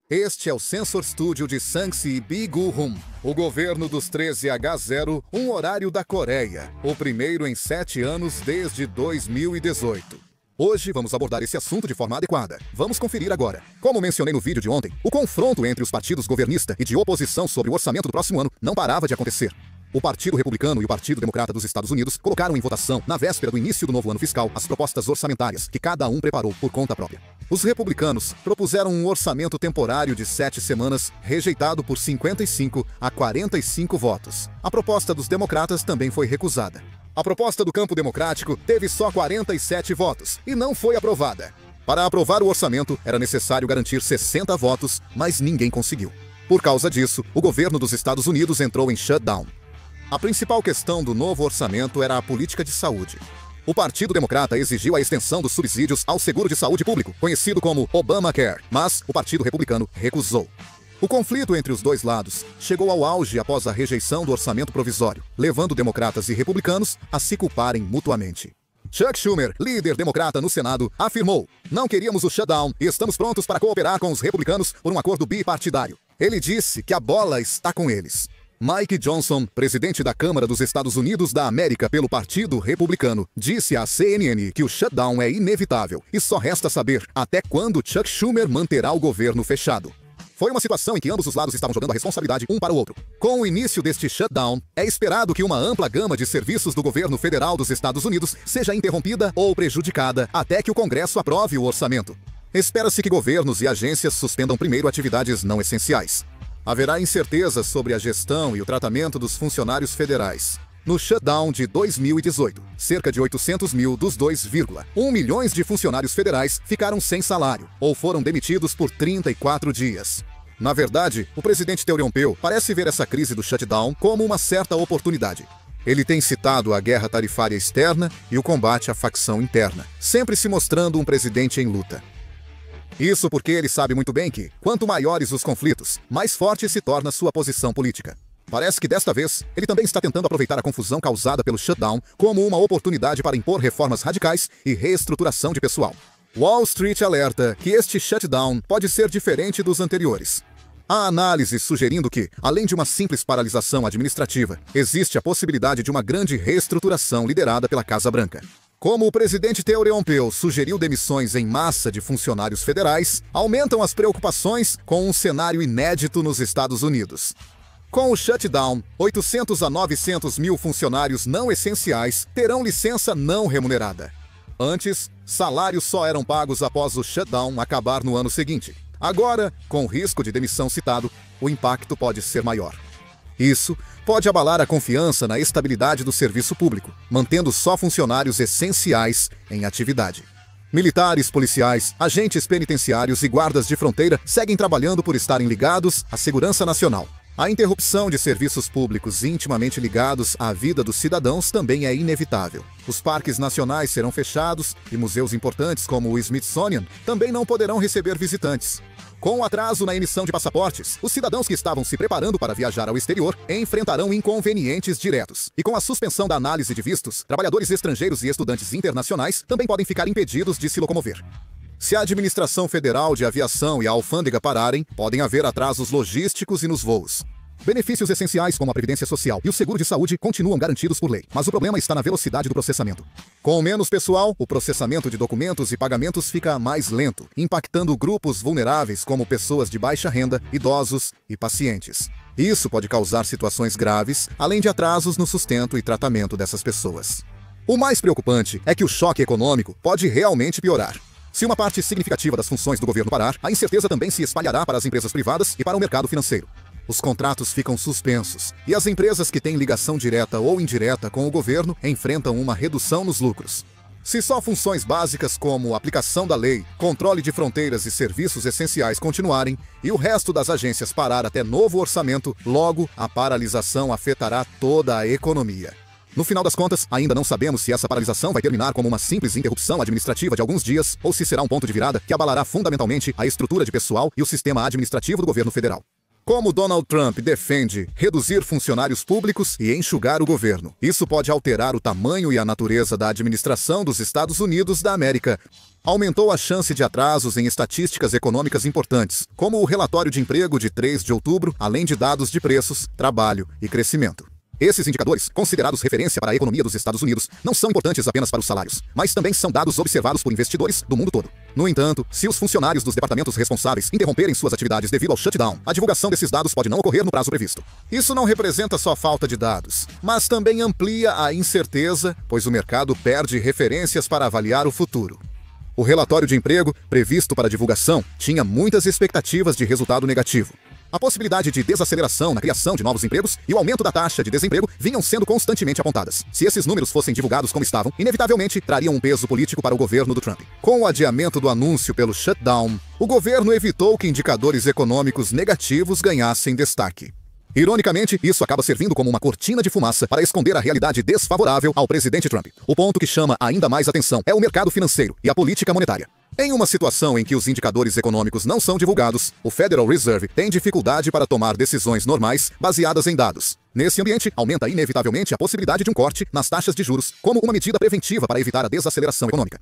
Este é o Sensor Studio de Sangsi Biguhum, o governo dos 13H0, um horário da Coreia, o primeiro em 7 anos desde 2018. Hoje vamos abordar esse assunto de forma adequada. Vamos conferir agora. Como mencionei no vídeo de ontem, o confronto entre os partidos governista e de oposição sobre o orçamento do próximo ano não parava de acontecer. O Partido Republicano e o Partido Democrata dos Estados Unidos colocaram em votação, na véspera do início do novo ano fiscal, as propostas orçamentárias que cada um preparou por conta própria. Os republicanos propuseram um orçamento temporário de 7 semanas, rejeitado por 55 a 45 votos. A proposta dos democratas também foi recusada. A proposta do campo democrático teve só 47 votos e não foi aprovada. Para aprovar o orçamento, era necessário garantir 60 votos, mas ninguém conseguiu. Por causa disso, o governo dos Estados Unidos entrou em shutdown. A principal questão do novo orçamento era a política de saúde. O Partido Democrata exigiu a extensão dos subsídios ao seguro de saúde público, conhecido como Obamacare, mas o Partido Republicano recusou. O conflito entre os dois lados chegou ao auge após a rejeição do orçamento provisório, levando democratas e republicanos a se culparem mutuamente. Chuck Schumer, líder democrata no Senado, afirmou: "Não queríamos o shutdown e estamos prontos para cooperar com os republicanos por um acordo bipartidário." Ele disse que a bola está com eles. Mike Johnson, presidente da Câmara dos Estados Unidos da América pelo Partido Republicano, disse à CNN que o shutdown é inevitável e só resta saber até quando Chuck Schumer manterá o governo fechado. Foi uma situação em que ambos os lados estavam jogando a responsabilidade um para o outro. Com o início deste shutdown, é esperado que uma ampla gama de serviços do governo federal dos Estados Unidos seja interrompida ou prejudicada até que o Congresso aprove o orçamento. Espera-se que governos e agências suspendam primeiro atividades não essenciais. Haverá incerteza sobre a gestão e o tratamento dos funcionários federais. No shutdown de 2018, cerca de 800 mil dos 2,1 milhões de funcionários federais ficaram sem salário ou foram demitidos por 34 dias. Na verdade, o presidente Teoreompeu parece ver essa crise do shutdown como uma certa oportunidade. Ele tem citado a guerra tarifária externa e o combate à facção interna, sempre se mostrando um presidente em luta. Isso porque ele sabe muito bem que, quanto maiores os conflitos, mais forte se torna sua posição política. Parece que desta vez, ele também está tentando aproveitar a confusão causada pelo shutdown como uma oportunidade para impor reformas radicais e reestruturação de pessoal. Wall Street alerta que este shutdown pode ser diferente dos anteriores. Há análises sugerindo que, além de uma simples paralisação administrativa, existe a possibilidade de uma grande reestruturação liderada pela Casa Branca. Como o presidente Teoreompeu sugeriu demissões em massa de funcionários federais, aumentam as preocupações com um cenário inédito nos Estados Unidos. Com o shutdown, 800 a 900 mil funcionários não essenciais terão licença não remunerada. Antes, salários só eram pagos após o shutdown acabar no ano seguinte. Agora, com o risco de demissão citado, o impacto pode ser maior. Isso pode abalar a confiança na estabilidade do serviço público, mantendo só funcionários essenciais em atividade. Militares, policiais, agentes penitenciários e guardas de fronteira seguem trabalhando por estarem ligados à segurança nacional. A interrupção de serviços públicos intimamente ligados à vida dos cidadãos também é inevitável. Os parques nacionais serão fechados e museus importantes como o Smithsonian também não poderão receber visitantes. Com o atraso na emissão de passaportes, os cidadãos que estavam se preparando para viajar ao exterior enfrentarão inconvenientes diretos. E com a suspensão da análise de vistos, trabalhadores estrangeiros e estudantes internacionais também podem ficar impedidos de se locomover. Se a Administração Federal de Aviação e a alfândega pararem, podem haver atrasos logísticos e nos voos. Benefícios essenciais como a Previdência Social e o seguro de saúde continuam garantidos por lei, mas o problema está na velocidade do processamento. Com menos pessoal, o processamento de documentos e pagamentos fica mais lento, impactando grupos vulneráveis como pessoas de baixa renda, idosos e pacientes. Isso pode causar situações graves, além de atrasos no sustento e tratamento dessas pessoas. O mais preocupante é que o choque econômico pode realmente piorar. Se uma parte significativa das funções do governo parar, a incerteza também se espalhará para as empresas privadas e para o mercado financeiro. Os contratos ficam suspensos e as empresas que têm ligação direta ou indireta com o governo enfrentam uma redução nos lucros. Se só funções básicas como aplicação da lei, controle de fronteiras e serviços essenciais continuarem e o resto das agências parar até novo orçamento, logo a paralisação afetará toda a economia. No final das contas, ainda não sabemos se essa paralisação vai terminar como uma simples interrupção administrativa de alguns dias ou se será um ponto de virada que abalará fundamentalmente a estrutura de pessoal e o sistema administrativo do governo federal. Como Donald Trump defende reduzir funcionários públicos e enxugar o governo, isso pode alterar o tamanho e a natureza da administração dos Estados Unidos da América. Aumentou a chance de atrasos em estatísticas econômicas importantes, como o relatório de emprego de 3 de outubro, além de dados de preços, trabalho e crescimento. Esses indicadores, considerados referência para a economia dos Estados Unidos, não são importantes apenas para os salários, mas também são dados observados por investidores do mundo todo. No entanto, se os funcionários dos departamentos responsáveis interromperem suas atividades devido ao shutdown, a divulgação desses dados pode não ocorrer no prazo previsto. Isso não representa só falta de dados, mas também amplia a incerteza, pois o mercado perde referências para avaliar o futuro. O relatório de emprego, previsto para divulgação, tinha muitas expectativas de resultado negativo. A possibilidade de desaceleração na criação de novos empregos e o aumento da taxa de desemprego vinham sendo constantemente apontadas. Se esses números fossem divulgados como estavam, inevitavelmente trariam um peso político para o governo do Trump. Com o adiamento do anúncio pelo shutdown, o governo evitou que indicadores econômicos negativos ganhassem destaque. Ironicamente, isso acaba servindo como uma cortina de fumaça para esconder a realidade desfavorável ao presidente Trump. O ponto que chama ainda mais atenção é o mercado financeiro e a política monetária. Em uma situação em que os indicadores econômicos não são divulgados, o Federal Reserve tem dificuldade para tomar decisões normais baseadas em dados. Nesse ambiente, aumenta inevitavelmente a possibilidade de um corte nas taxas de juros, como uma medida preventiva para evitar a desaceleração econômica.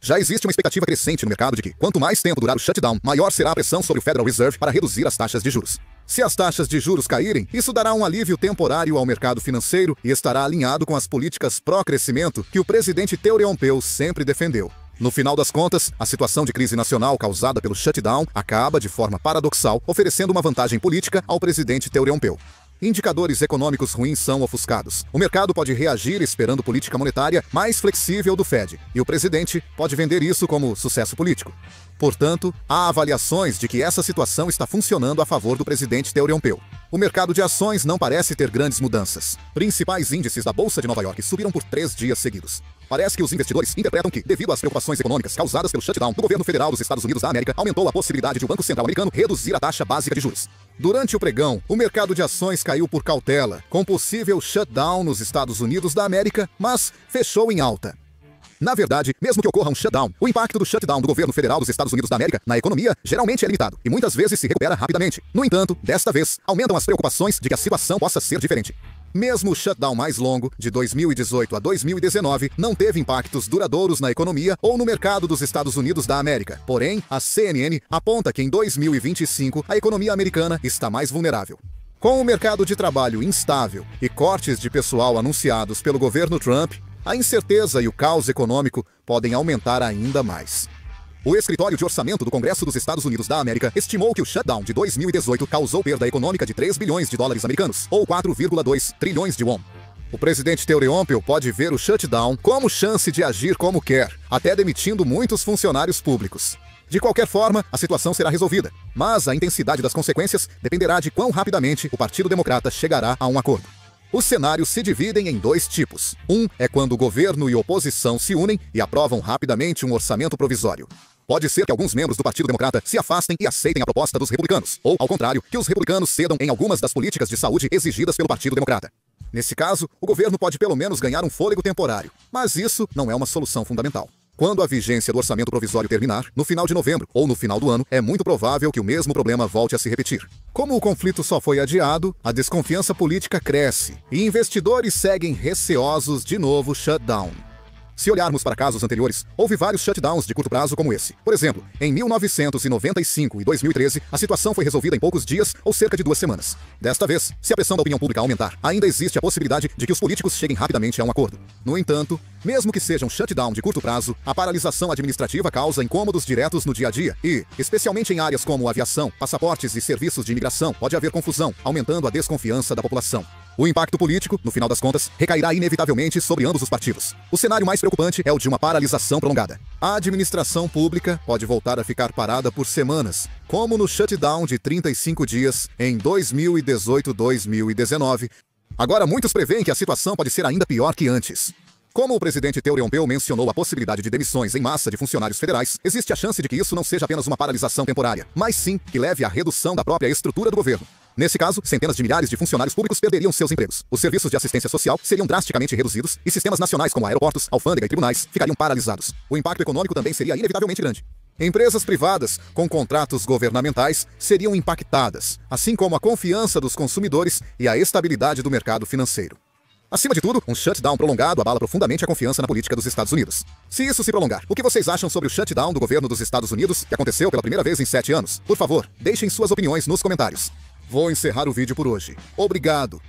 Já existe uma expectativa crescente no mercado de que, quanto mais tempo durar o shutdown, maior será a pressão sobre o Federal Reserve para reduzir as taxas de juros. Se as taxas de juros caírem, isso dará um alívio temporário ao mercado financeiro e estará alinhado com as políticas pró-crescimento que o presidente Teoreompeu sempre defendeu. No final das contas, a situação de crise nacional causada pelo shutdown acaba, de forma paradoxal, oferecendo uma vantagem política ao presidente Teoreompeu. Indicadores econômicos ruins são ofuscados. O mercado pode reagir esperando política monetária mais flexível do Fed, e o presidente pode vender isso como sucesso político. Portanto, há avaliações de que essa situação está funcionando a favor do presidente Teoreompeu. O mercado de ações não parece ter grandes mudanças. Principais índices da Bolsa de Nova York subiram por 3 dias seguidos. Parece que os investidores interpretam que, devido às preocupações econômicas causadas pelo shutdown, o governo federal dos Estados Unidos da América aumentou a possibilidade de o Banco Central americano reduzir a taxa básica de juros. Durante o pregão, o mercado de ações caiu por cautela, com possível shutdown nos Estados Unidos da América, mas fechou em alta. Na verdade, mesmo que ocorra um shutdown, o impacto do shutdown do governo federal dos Estados Unidos da América na economia geralmente é limitado e muitas vezes se recupera rapidamente. No entanto, desta vez, aumentam as preocupações de que a situação possa ser diferente. Mesmo o shutdown mais longo, de 2018 a 2019, não teve impactos duradouros na economia ou no mercado dos Estados Unidos da América. Porém, a CNN aponta que em 2025 a economia americana está mais vulnerável. Com o mercado de trabalho instável e cortes de pessoal anunciados pelo governo Trump, a incerteza e o caos econômico podem aumentar ainda mais. O Escritório de Orçamento do Congresso dos Estados Unidos da América estimou que o shutdown de 2018 causou perda econômica de 3 bilhões de dólares americanos, ou 4,2 trilhões de won. O presidente Teoreompeu pode ver o shutdown como chance de agir como quer, até demitindo muitos funcionários públicos. De qualquer forma, a situação será resolvida, mas a intensidade das consequências dependerá de quão rapidamente o Partido Democrata chegará a um acordo. Os cenários se dividem em 2 tipos. Um é quando o governo e oposição se unem e aprovam rapidamente um orçamento provisório. Pode ser que alguns membros do Partido Democrata se afastem e aceitem a proposta dos republicanos, ou, ao contrário, que os republicanos cedam em algumas das políticas de saúde exigidas pelo Partido Democrata. Nesse caso, o governo pode pelo menos ganhar um fôlego temporário, mas isso não é uma solução fundamental. Quando a vigência do orçamento provisório terminar, no final de novembro ou no final do ano, é muito provável que o mesmo problema volte a se repetir. Como o conflito só foi adiado, a desconfiança política cresce e investidores seguem receosos de novo shutdown. Se olharmos para casos anteriores, houve vários shutdowns de curto prazo como esse. Por exemplo, em 1995 e 2013, a situação foi resolvida em poucos dias ou cerca de 2 semanas. Desta vez, se a pressão da opinião pública aumentar, ainda existe a possibilidade de que os políticos cheguem rapidamente a um acordo. No entanto, mesmo que seja um shutdown de curto prazo, a paralisação administrativa causa incômodos diretos no dia a dia e, especialmente em áreas como aviação, passaportes e serviços de imigração, pode haver confusão, aumentando a desconfiança da população. O impacto político, no final das contas, recairá inevitavelmente sobre ambos os partidos. O cenário mais preocupante é o de uma paralisação prolongada. A administração pública pode voltar a ficar parada por semanas, como no shutdown de 35 dias em 2018-2019. Agora, muitos preveem que a situação pode ser ainda pior que antes. Como o presidente Teoreompeu mencionou a possibilidade de demissões em massa de funcionários federais, existe a chance de que isso não seja apenas uma paralisação temporária, mas sim que leve à redução da própria estrutura do governo. Nesse caso, centenas de milhares de funcionários públicos perderiam seus empregos. Os serviços de assistência social seriam drasticamente reduzidos e sistemas nacionais como aeroportos, alfândega e tribunais ficariam paralisados. O impacto econômico também seria inevitavelmente grande. Empresas privadas com contratos governamentais seriam impactadas, assim como a confiança dos consumidores e a estabilidade do mercado financeiro. Acima de tudo, um shutdown prolongado abala profundamente a confiança na política dos Estados Unidos. Se isso se prolongar, o que vocês acham sobre o shutdown do governo dos Estados Unidos, que aconteceu pela primeira vez em 7 anos? Por favor, deixem suas opiniões nos comentários. Vou encerrar o vídeo por hoje. Obrigado!